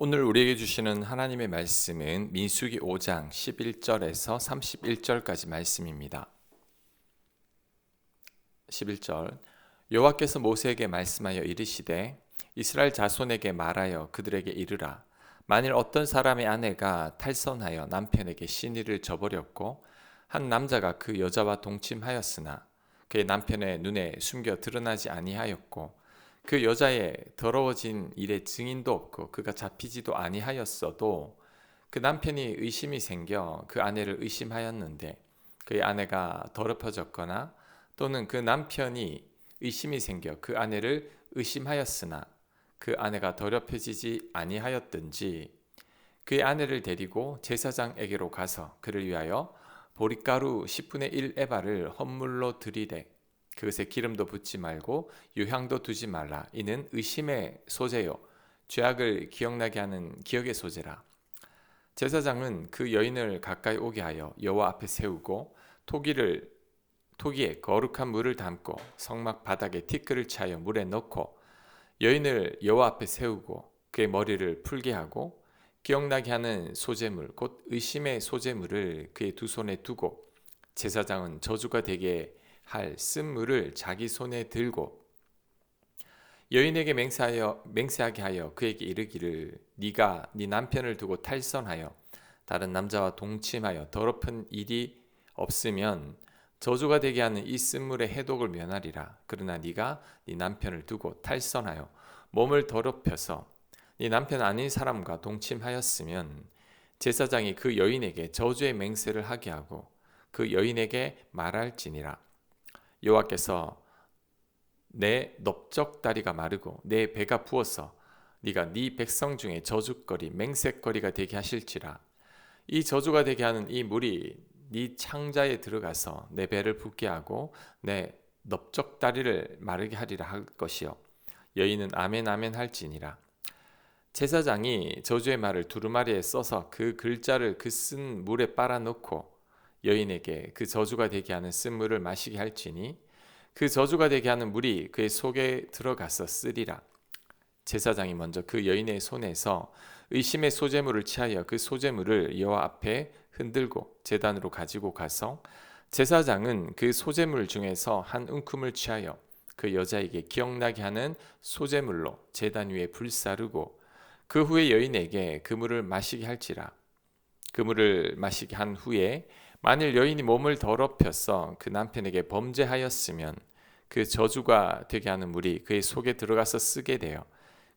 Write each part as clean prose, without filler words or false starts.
오늘 우리에게 주시는 하나님의 말씀은 민수기 5장 11절에서 31절까지 말씀입니다. 11절 여호와께서 모세에게 말씀하여 이르시되 이스라엘 자손에게 말하여 그들에게 이르라. 만일 어떤 사람의 아내가 탈선하여 남편에게 시니를 저버렸고 한 남자가 그 여자와 동침하였으나 그의 남편의 눈에 숨겨 드러나지 아니하였고 그 여자의 더러워진 일에 증인도 없고 그가 잡히지도 아니하였어도 그 남편이 의심이 생겨 그 아내를 의심하였는데 그의 아내가 더럽혀졌거나 또는 그 남편이 의심이 생겨 그 아내를 의심하였으나 그 아내가 더럽혀지지 아니하였든지 그의 아내를 데리고 제사장에게로 가서 그를 위하여 보릿가루 10분의 1 에바를 헌물로 드리되 그것에 기름도 붓지 말고 유향도 두지 말라. 이는 의심의 소재요 죄악을 기억나게 하는 기억의 소재라. 제사장은 그 여인을 가까이 오게 하여 여호와 앞에 세우고 토기에 거룩한 물을 담고 성막 바닥에 티끌을 차여 물에 넣고 여인을 여호와 앞에 세우고 그의 머리를 풀게 하고 기억나게 하는 소재물 곧 의심의 소재물을 그의 두 손에 두고 제사장은 저주가 되게 할 쓴물을 자기 손에 들고 여인에게 맹세하게 하여 그에게 이르기를 네가 네 남편을 두고 탈선하여 다른 남자와 동침하여 더럽힌 일이 없으면 저주가 되게 하는 이 쓴물의 해독을 면하리라. 그러나 네가 네 남편을 두고 탈선하여 몸을 더럽혀서 네 남편 아닌 사람과 동침하였으면 제사장이 그 여인에게 저주의 맹세를 하게 하고 그 여인에게 말할지니라. 여호와께서 내 넓적다리가 마르고 내 배가 부어서 네가 네 백성 중에 저주거리 맹세거리가 되게 하실지라. 이 저주가 되게 하는 이 물이 네 창자에 들어가서 내 배를 붓게 하고 내 넓적다리를 마르게 하리라 할 것이요 여인은 아멘 아멘 할지니라. 제사장이 저주의 말을 두루마리에 써서 그 글자를 그 쓴 물에 빨아넣고 여인에게 그 저주가 되게 하는 쓴물을 마시게 할지니 그 저주가 되게 하는 물이 그의 속에 들어가서 쓰리라. 제사장이 먼저 그 여인의 손에서 의심의 소재물을 취하여 그 소재물을 여호와 앞에 흔들고 제단으로 가지고 가서 제사장은 그 소재물 중에서 한 움큼을 취하여 그 여자에게 기억나게 하는 소재물로 제단 위에 불사르고 그 후에 여인에게 그 물을 마시게 할지라. 그 물을 마시게 한 후에 만일 여인이 몸을 더럽혀서 그 남편에게 범죄하였으면 그 저주가 되게 하는 물이 그의 속에 들어가서 쓰게 되어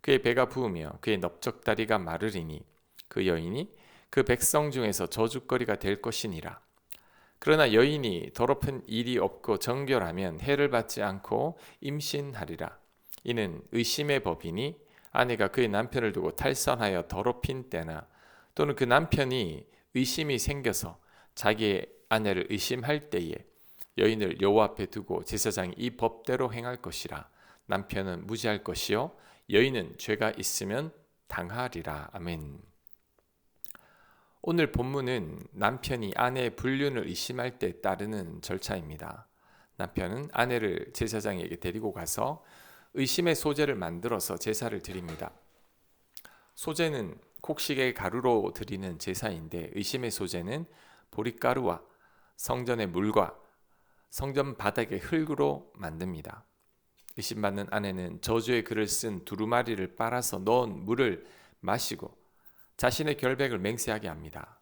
그의 배가 부으며 그의 넓적다리가 마르리니 그 여인이 그 백성 중에서 저주거리가 될 것이니라. 그러나 여인이 더럽힌 일이 없고 정결하면 해를 받지 않고 임신하리라. 이는 의심의 법이니 아내가 그의 남편을 두고 탈선하여 더럽힌 때나 또는 그 남편이 의심이 생겨서 자기의 아내를 의심할 때에 여인을 여호와 앞에 두고 제사장이 이 법대로 행할 것이라. 남편은 무지할 것이요 여인은 죄가 있으면 당하리라. 아멘. 오늘 본문은 남편이 아내의 불륜을 의심할 때 따르는 절차입니다. 남편은 아내를 제사장에게 데리고 가서 의심의 소재를 만들어서 제사를 드립니다. 소재는 곡식의 가루로 드리는 제사인데 의심의 소재는 보릿가루와 성전의 물과 성전 바닥의 흙으로 만듭니다. 의심받는 아내는 저주의 글을 쓴 두루마리를 빨아서 넣은 물을 마시고 자신의 결백을 맹세하게 합니다.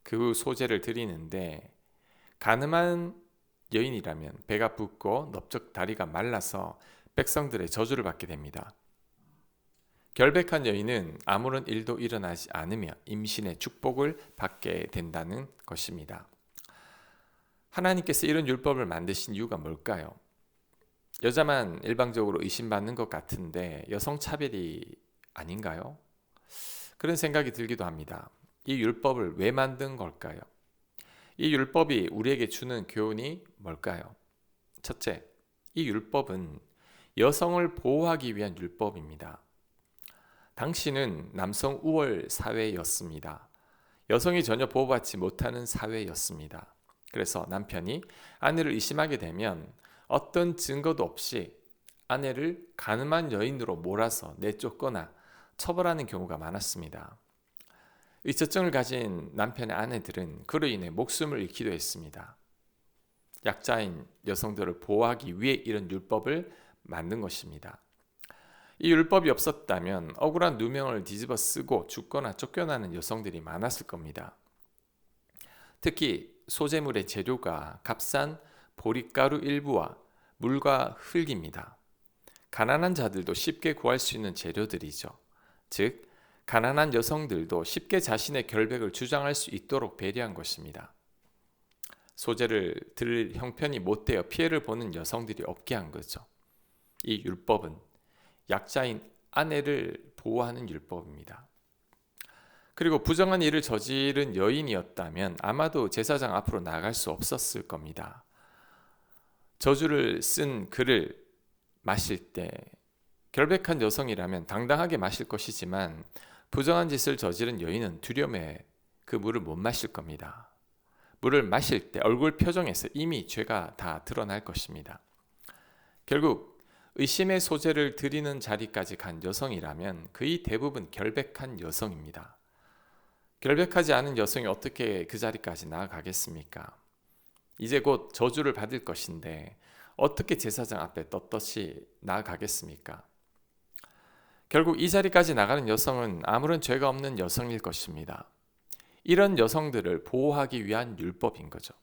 그 후 소재를 드리는데 가늠한 여인이라면 배가 붓고 넓적 다리가 말라서 백성들의 저주를 받게 됩니다. 결백한 여인은 아무런 일도 일어나지 않으며 임신의 축복을 받게 된다는 것입니다. 하나님께서 이런 율법을 만드신 이유가 뭘까요? 여자만 일방적으로 의심받는 것 같은데 여성차별이 아닌가요? 그런 생각이 들기도 합니다. 이 율법을 왜 만든 걸까요? 이 율법이 우리에게 주는 교훈이 뭘까요? 첫째, 이 율법은 여성을 보호하기 위한 율법입니다. 당시는 남성 우월 사회였습니다. 여성이 전혀 보호받지 못하는 사회였습니다. 그래서 남편이 아내를 의심하게 되면 어떤 증거도 없이 아내를 가늠한 여인으로 몰아서 내쫓거나 처벌하는 경우가 많았습니다. 의처증을 가진 남편의 아내들은 그로 인해 목숨을 잃기도 했습니다. 약자인 여성들을 보호하기 위해 이런 율법을 만든 것입니다. 이 율법이 없었다면 억울한 누명을 뒤집어 쓰고 죽거나 쫓겨나는 여성들이 많았을 겁니다. 특히 소재물의 재료가 값싼 보리가루 일부와 물과 흙입니다. 가난한 자들도 쉽게 구할 수 있는 재료들이죠. 즉, 가난한 여성들도 쉽게 자신의 결백을 주장할 수 있도록 배려한 것입니다. 소재를 들 형편이 못되어 피해를 보는 여성들이 없게 한 거죠. 이 율법은 약자인 아내를 보호하는 율법입니다. 그리고 부정한 일을 저지른 여인이었다면 아마도 제사장 앞으로 나갈 수 없었을 겁니다. 저주를 쓴 그를 마실 때 결백한 여성이라면 당당하게 마실 것이지만 부정한 짓을 저지른 여인은 두려움에 그 물을 못 마실 겁니다. 물을 마실 때 얼굴 표정에서 이미 죄가 다 드러날 것입니다. 결국 의심의 소재를 드리는 자리까지 간 여성이라면 거의 대부분 결백한 여성입니다. 결백하지 않은 여성이 어떻게 그 자리까지 나아가겠습니까? 이제 곧 저주를 받을 것인데 어떻게 제사장 앞에 떳떳이 나아가겠습니까? 결국 이 자리까지 나가는 여성은 아무런 죄가 없는 여성일 것입니다. 이런 여성들을 보호하기 위한 율법인 거죠.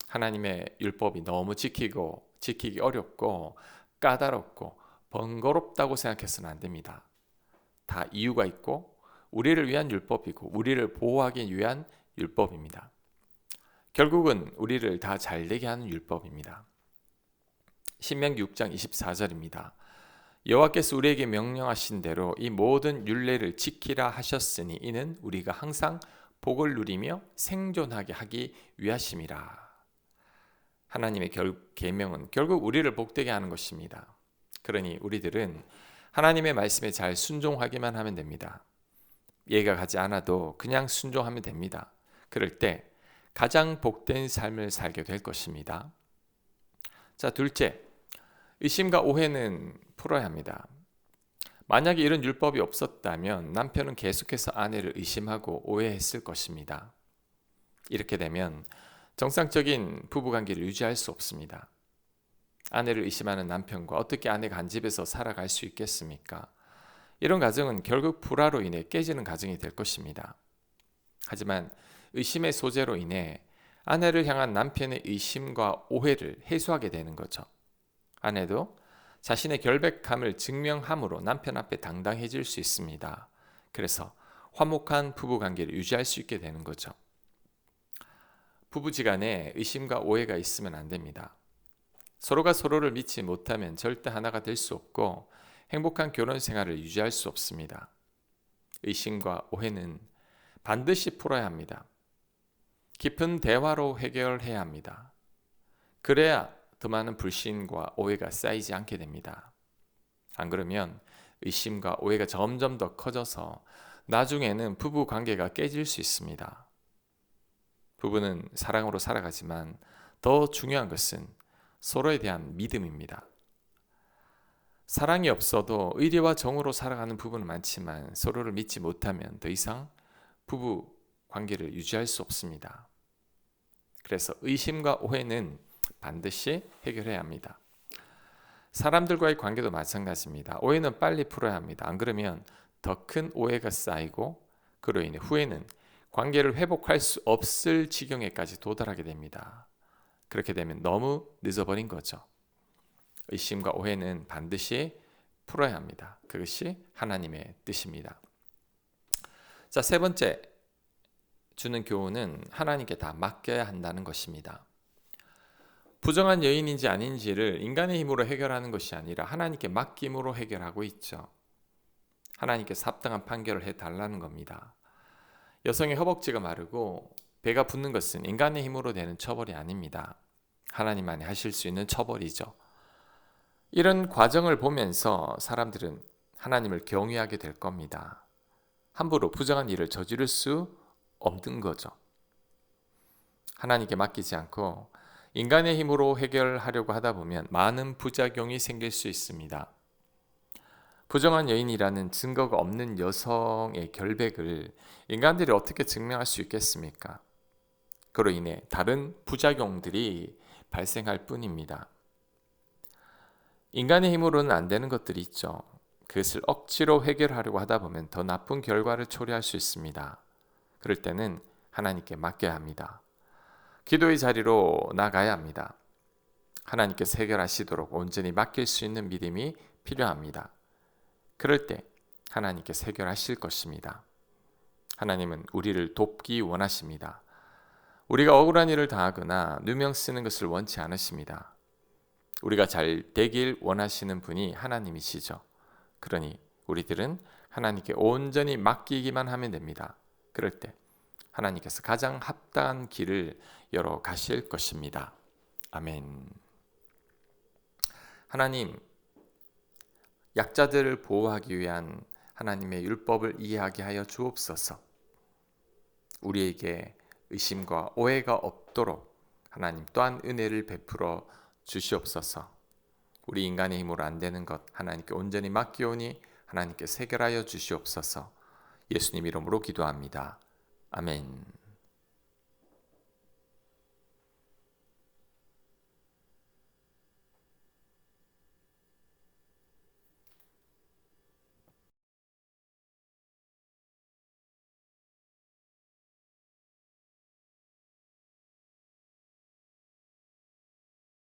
하나님의 율법이 너무 지키기 어렵고 까다롭고 번거롭다고 생각해서는 안 됩니다. 다 이유가 있고 우리를 위한 율법이고 우리를 보호하기 위한 율법입니다. 결국은 우리를 다 잘되게 하는 율법입니다. 신명기 6장 24절입니다. 여호와께서 우리에게 명령하신 대로 이 모든 율례를 지키라 하셨으니 이는 우리가 항상 복을 누리며 생존하게 하기 위하심이라. 하나님의 계명은 결국 우리를 복되게 하는 것입니다. 그러니 우리들은 하나님의 말씀에 잘 순종하기만 하면 됩니다. 이해가 가지 않아도 그냥 순종하면 됩니다. 그럴 때 가장 복된 삶을 살게 될 것입니다. 자, 둘째, 의심과 오해는 풀어야 합니다. 만약에 이런 율법이 없었다면 남편은 계속해서 아내를 의심하고 오해했을 것입니다. 이렇게 되면 정상적인 부부관계를 유지할 수 없습니다. 아내를 의심하는 남편과 어떻게 아내가 한 집에서 살아갈 수 있겠습니까? 이런 가정은 결국 불화로 인해 깨지는 가정이 될 것입니다. 하지만 의심의 소재로 인해 아내를 향한 남편의 의심과 오해를 해소하게 되는 거죠. 아내도 자신의 결백함을 증명함으로 남편 앞에 당당해질 수 있습니다. 그래서 화목한 부부관계를 유지할 수 있게 되는 거죠. 부부지간에 의심과 오해가 있으면 안 됩니다. 서로가 서로를 믿지 못하면 절대 하나가 될 수 없고 행복한 결혼 생활을 유지할 수 없습니다. 의심과 오해는 반드시 풀어야 합니다. 깊은 대화로 해결해야 합니다. 그래야 더 많은 불신과 오해가 쌓이지 않게 됩니다. 안 그러면 의심과 오해가 점점 더 커져서 나중에는 부부 관계가 깨질 수 있습니다. 부부는 사랑으로 살아가지만 더 중요한 것은 서로에 대한 믿음입니다. 사랑이 없어도 의리와 정으로 살아가는 부부는 많지만 서로를 믿지 못하면 더 이상 부부 관계를 유지할 수 없습니다. 그래서 의심과 오해는 반드시 해결해야 합니다. 사람들과의 관계도 마찬가지입니다. 오해는 빨리 풀어야 합니다. 안 그러면 더 큰 오해가 쌓이고 그로 인해 후에는 관계를 회복할 수 없을 지경에까지 도달하게 됩니다. 그렇게 되면 너무 늦어버린 거죠. 의심과 오해는 반드시 풀어야 합니다. 그것이 하나님의 뜻입니다. 자, 세 번째 주는 교훈은 하나님께 다 맡겨야 한다는 것입니다. 부정한 여인인지 아닌지를 인간의 힘으로 해결하는 것이 아니라 하나님께 맡김으로 해결하고 있죠. 하나님께서 합당한 판결을 해달라는 겁니다. 여성의 허벅지가 마르고 배가 붓는 것은 인간의 힘으로 되는 처벌이 아닙니다. 하나님만이 하실 수 있는 처벌이죠. 이런 과정을 보면서 사람들은 하나님을 경외하게 될 겁니다. 함부로 부정한 일을 저지를 수 없는 거죠. 하나님께 맡기지 않고 인간의 힘으로 해결하려고 하다 보면 많은 부작용이 생길 수 있습니다. 부정한 여인이라는 증거가 없는 여성의 결백을 인간들이 어떻게 증명할 수 있겠습니까? 그로 인해 다른 부작용들이 발생할 뿐입니다. 인간의 힘으로는 안 되는 것들이 있죠. 그것을 억지로 해결하려고 하다 보면 더 나쁜 결과를 초래할 수 있습니다. 그럴 때는 하나님께 맡겨야 합니다. 기도의 자리로 나가야 합니다. 하나님께서 해결하시도록 온전히 맡길 수 있는 믿음이 필요합니다. 그럴 때 하나님께서 해결하실 것입니다. 하나님은 우리를 돕기 원하십니다. 우리가 억울한 일을 당하거나 누명 쓰는 것을 원치 않으십니다. 우리가 잘 되길 원하시는 분이 하나님이시죠. 그러니 우리들은 하나님께 온전히 맡기기만 하면 됩니다. 그럴 때 하나님께서 가장 합당한 길을 열어 가실 것입니다. 아멘. 하나님, 약자들을 보호하기 위한 하나님의 율법을 이해하게 하여 주옵소서. 우리에게 의심과 오해가 없도록 하나님 또한 은혜를 베풀어 주시옵소서. 우리 인간의 힘으로 안 되는 것 하나님께 온전히 맡기오니 하나님께 해결하여 주시옵소서. 예수님 이름으로 기도합니다. 아멘.